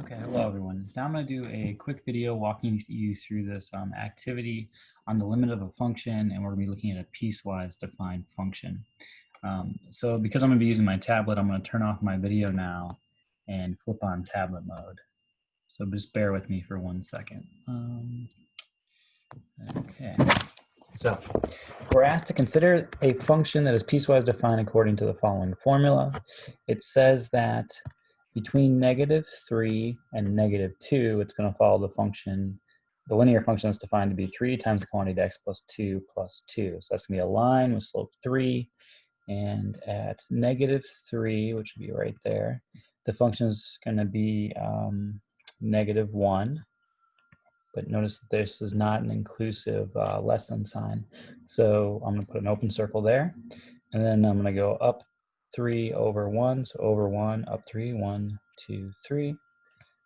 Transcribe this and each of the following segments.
Okay, hello everyone. Now I'm going to do a quick video walking you through this activity on the limit of a function, and we're going to be looking at a piecewise defined function. So because I'm going to be using my tablet, I'm going to turn off my video now and flip on tablet mode. So just bear with me for 1 second. Okay, so we're asked to consider a function that is piecewise defined according to the following formula. It says that between -3 and -2, it's going to follow the function, the linear function is defined to be 3 times the quantity x plus 2 plus 2. So that's going to be a line with slope 3. And at -3, which would be right there, the function is going to be -1. But notice that this is not an inclusive less than sign. So I'm going to put an open circle there. And then I'm going to go up 3 over 1. So over 1, up 3, 1, 2, 3.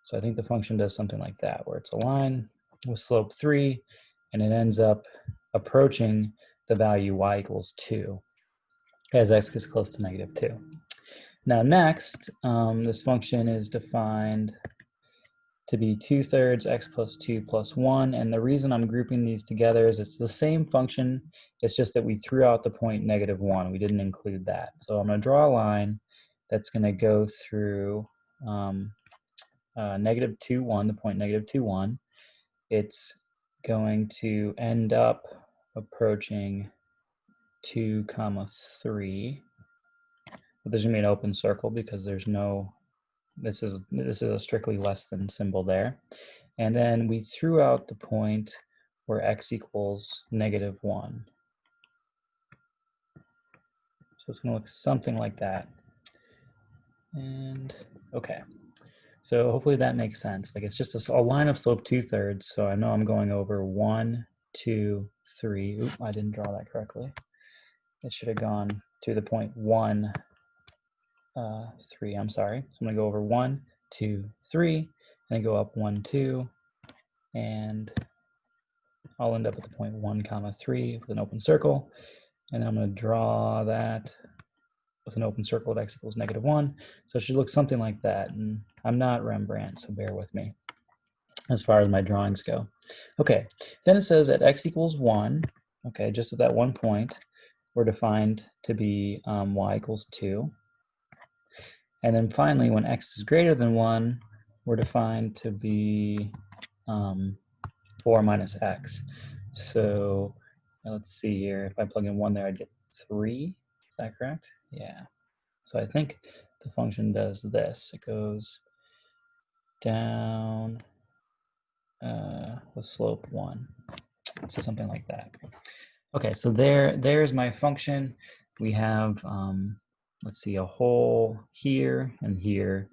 So I think the function does something like that, where it's a line with slope 3, and it ends up approaching the value y equals 2 as x gets close to -2. Now next, this function is defined to be 2/3 x plus 2 plus 1. And the reason I'm grouping these together is it's the same function. It's just that we threw out the point -1. We didn't include that. So I'm going to draw a line that's going to go through -2, 1, the point -2, 1. It's going to end up approaching 2, 3. But there's going to be an open circle because there's no, this is a strictly less than symbol there. And then we threw out the point where x equals -1. So it's going to look something like that. And okay, so hopefully that makes sense. Like it's just a line of slope 2/3. So I know I'm going over 1, 2, 3. Oop, I didn't draw that correctly. It should have gone to the point 1, 3. I'm sorry. So I'm going to go over 1, 2, 3, and go up 1, 2, and I'll end up at the point 1, 3 with an open circle. And I'm going to draw that with an open circle at x equals -1. So it should look something like that. And I'm not Rembrandt, so bear with me as far as my drawings go. Okay, then it says at x equals 1, okay, just at that one point, we're defined to be y equals 2. And then finally, when x is greater than 1, we're defined to be 4 minus x. So let's see here. If I plug in 1 there, I'd get 3. Is that correct? Yeah. So I think the function does this. It goes down with slope 1. So something like that. Okay, so there's my function. We have, let's see, a hole here and here,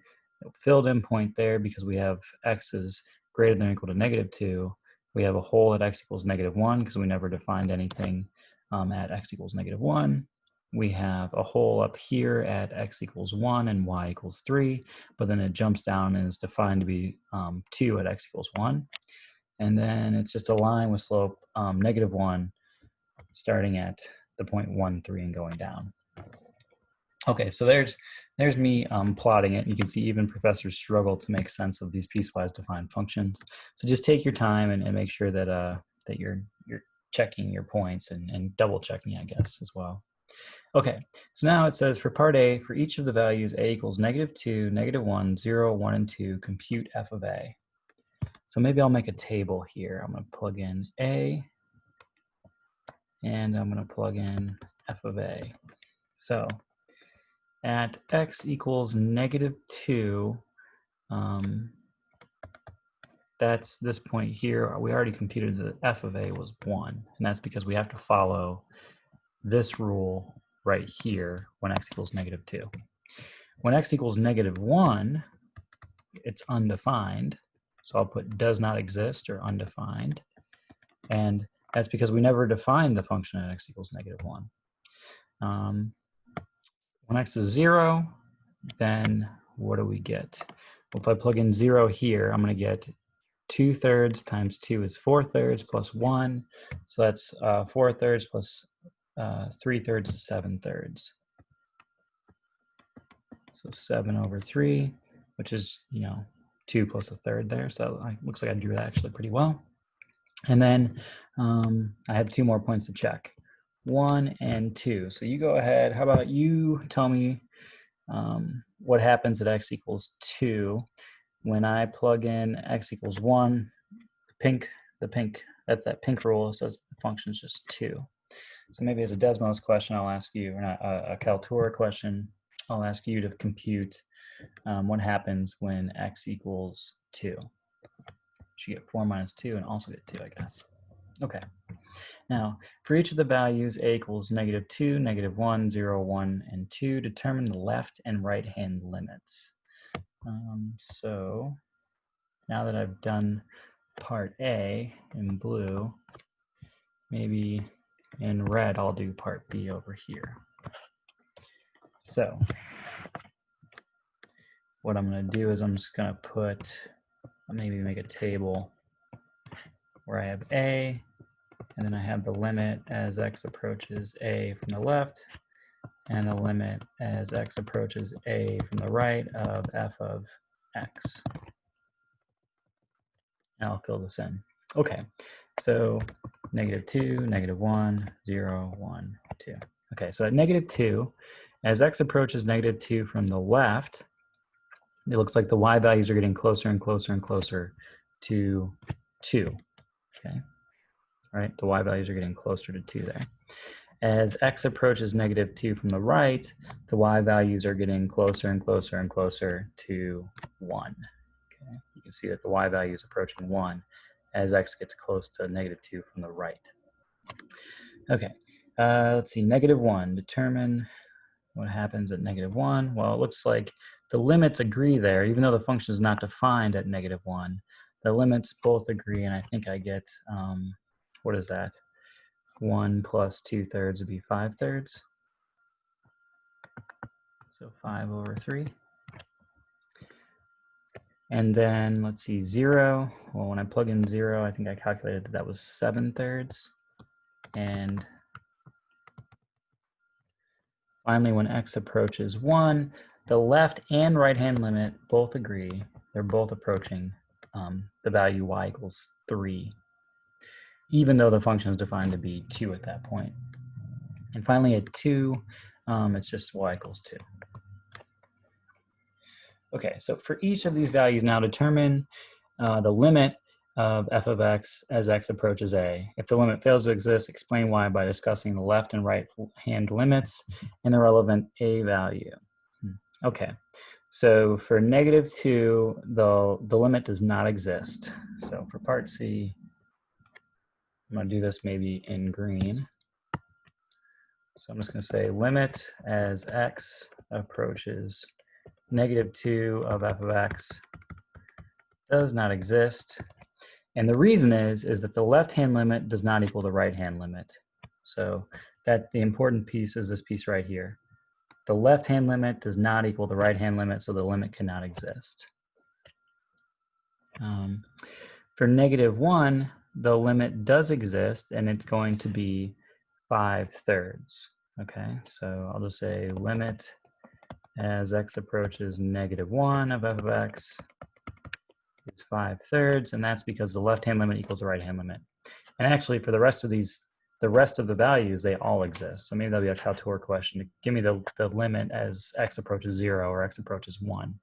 filled in point there because we have x is greater than or equal to -2. We have a hole at x equals -1 because we never defined anything at x equals -1. We have a hole up here at x equals 1 and y equals 3, but then it jumps down and is defined to be 2 at x equals 1. And then it's just a line with slope -1 starting at the point 1, 3 and going down. Okay, so there's me plotting it. You can see even professors struggle to make sense of these piecewise defined functions. So just take your time and make sure that that you're checking your points and double checking, I guess, as well. Okay, so now it says for part A, for each of the values a equals -2, -1, 0, 1, and 2, compute f of a. So maybe I'll make a table here. I'm going to plug in a, and I'm going to plug in f of a. So at x equals -2, that's this point here. We already computed that f of a was 1, and that's because we have to follow this rule right here when x equals -2. When x equals -1, it's undefined, so I'll put does not exist or undefined, and that's because we never defined the function at x equals -1. When x is 0, then what do we get? Well, if I plug in 0 here, I'm going to get 2/3 times 2 is 4/3 plus 1. So that's 4/3 plus 3/3 is 7/3. So 7 over 3, which is, 2 plus a third there. So it looks like I drew that actually pretty well. And then I have 2 more points to check, 1 and 2. So you go ahead. How about you tell me what happens at x equals 2 when I plug in x equals 1, the pink, that's that pink rule says the function is just 2. So maybe as a Desmos question, I'll ask you, or not, a Kaltura question, I'll ask you to compute what happens when x equals 2. You should get 4 minus 2 and also get 2, I guess. Okay. Now, for each of the values, a equals -2, -1, 0, 1, and 2, determine the left and right hand limits. So now that I've done part A in blue, maybe in red I'll do part B over here. So what I'm going to do is I'm just going to maybe make a table where I have A, and then I have the limit as x approaches A from the left, and the limit as x approaches A from the right of f of x. Now I'll fill this in. Okay, so -2, -1, 0, 1, 2. Okay, so at -2, as x approaches -2 from the left, it looks like the y values are getting closer and closer and closer to 2. Okay, right? The y values are getting closer to 2 there. As x approaches -2 from the right, the y values are getting closer and closer and closer to 1. Okay, you can see that the y value is approaching 1 as x gets close to -2 from the right. Okay, let's see, -1, determine what happens at -1. Well, it looks like the limits agree there, even though the function is not defined at -1. The limits both agree, and I think I get, what is that? 1 plus 2/3 would be 5/3. So 5/3. And then let's see, 0. Well, when I plug in 0, I think I calculated that was 7/3. And finally, when x approaches 1, the left and right hand limit both agree. They're both approaching the value y equals 3, even though the function is defined to be 2 at that point. And finally, at 2, it's just y equals 2. Okay, so for each of these values now, determine the limit of f of x as x approaches a. If the limit fails to exist, explain why by discussing the left and right hand limits and the relevant a value. Okay, so for -2, the limit does not exist. So for part C, I'm going to do this maybe in green. So I'm just going to say limit as x approaches -2 of f of x does not exist. And the reason is that the left-hand limit does not equal the right-hand limit. So that the important piece is this piece right here. The left-hand limit does not equal the right-hand limit, so the limit cannot exist. For -1, the limit does exist, and it's going to be 5/3. Okay, so I'll just say limit as x approaches -1 of f of x is 5/3, and that's because the left-hand limit equals the right-hand limit. And actually, for the rest of the values, they all exist. So maybe that'll be a Kaltura question. Give me the limit as x approaches 0 or x approaches 1.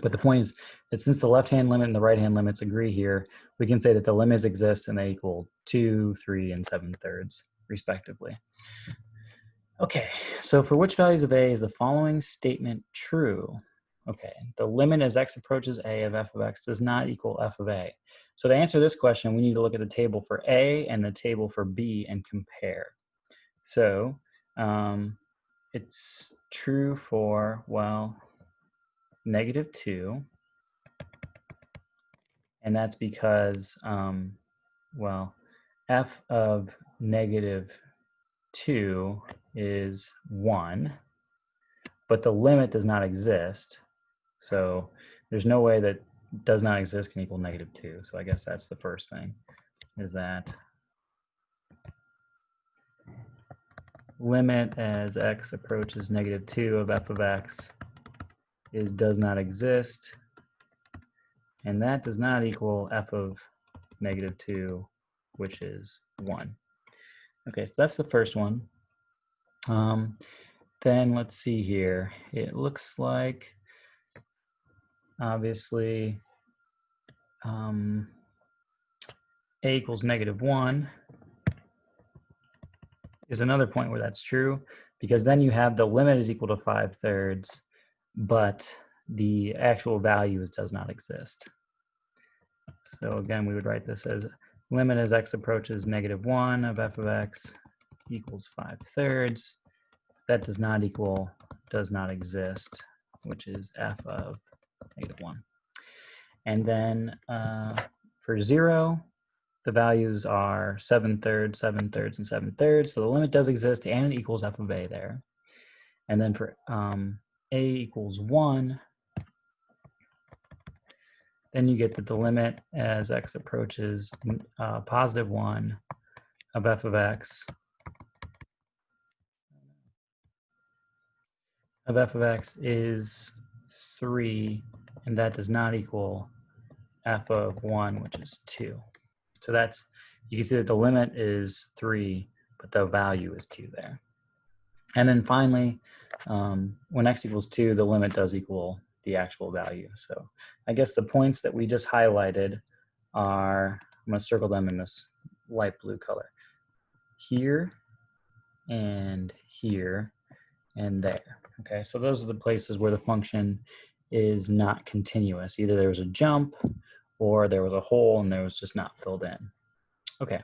But the point is that since the left-hand limit and the right-hand limits agree here, we can say that the limits exist and they equal 2, 3, and 7/3, respectively. Okay, so for which values of a is the following statement true? Okay, the limit as x approaches a of f of x does not equal f of a. So to answer this question, we need to look at the table for a and the table for b and compare. So it's true for, well, -2. And that's because, well, f of -2 is 1, but the limit does not exist. So there's no way that does not exist can equal -2. So I guess that's the first thing, is that limit as x approaches -2 of f of x does not exist and that does not equal f of -2, which is 1. Okay, so that's the first one. Then let's see here. It looks like, obviously, a equals -1 is another point where that's true, because then you have the limit is equal to 5/3, but the actual value does not exist. So again, we would write this as limit as x approaches -1 of f of x equals 5/3. That does not equal, does not exist, which is f of -1. And then for 0, the values are 7/3, 7/3, and 7/3. So the limit does exist and it equals f of a there. And then for a equals 1, then you get that the limit as x approaches +1 of f of x is 3, and that does not equal f of 1, which is 2. So that's, you can see that the limit is 3, but the value is 2 there. And then finally, when x equals 2, the limit does equal the actual value. So I guess the points that we just highlighted are, I'm going to circle them in this light blue color, here and here and there. Okay, so those are the places where the function is not continuous. Either there was a jump or there was a hole and there was just not filled in. Okay,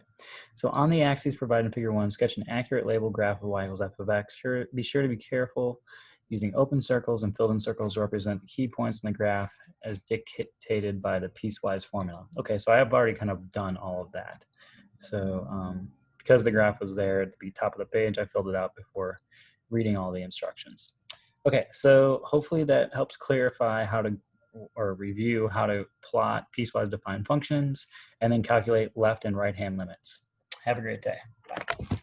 so on the axes provided in figure 1, sketch an accurate label graph of y equals f of x. Be sure to be careful using open circles and filled in circles to represent the key points in the graph as dictated by the piecewise formula. Okay, so I have already kind of done all of that. So because the graph was there at the top of the page, I filled it out before reading all the instructions. Okay, so hopefully that helps clarify how to, or review how to plot piecewise defined functions and then calculate left and right hand limits. Have a great day. Bye.